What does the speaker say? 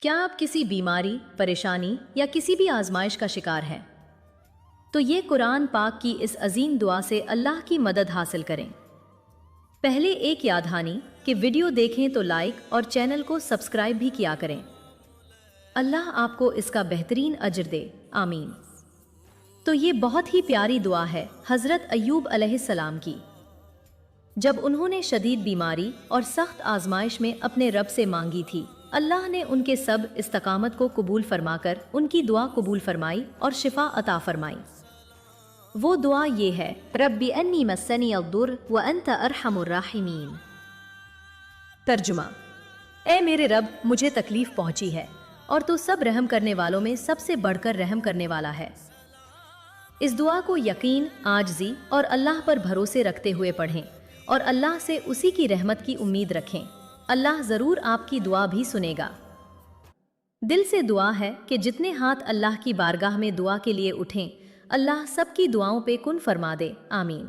کیا آپ کسی بیماری، پریشانی یا کسی بھی آزمائش کا شکار ہیں؟ تو یہ قرآن پاک کی اس عظیم دعا سے اللہ کی مدد حاصل کریں۔ پہلے ایک یاد دہانی کہ ویڈیو دیکھیں تو لائک اور چینل کو سبسکرائب بھی کیا کریں۔ اللہ آپ کو اس کا بہترین اجر دے، آمین۔ تو یہ بہت ہی پیاری دعا ہے حضرت ایوب علیہ السلام کی۔ جب انہوں نے شدید بیماری اور سخت آزمائش میں اپنے رب سے مانگی تھی، اللہ نے ان کے سب استقامت کو قبول فرما کر ان کی دعا قبول فرمائی اور شفا عطا فرمائی۔ وہ دعا یہ ہے، رب انی مسنی الضر وانت ارحم الراحمین۔ ترجمہ: اے میرے رب، مجھے تکلیف پہنچی ہے اور تو سب رحم کرنے والوں میں سب سے بڑھ کر رحم کرنے والا ہے۔ اس دعا کو یقین، عاجزی اور اللہ پر بھروسے رکھتے ہوئے پڑھیں اور اللہ سے اسی کی رحمت کی امید رکھیں۔ اللہ ضرور آپ کی دعا بھی سنے گا۔ دل سے دعا ہے کہ جتنے ہاتھ اللہ کی بارگاہ میں دعا کے لیے اٹھیں، اللہ سب کی دعاؤں پہ کن فرما دے، آمین۔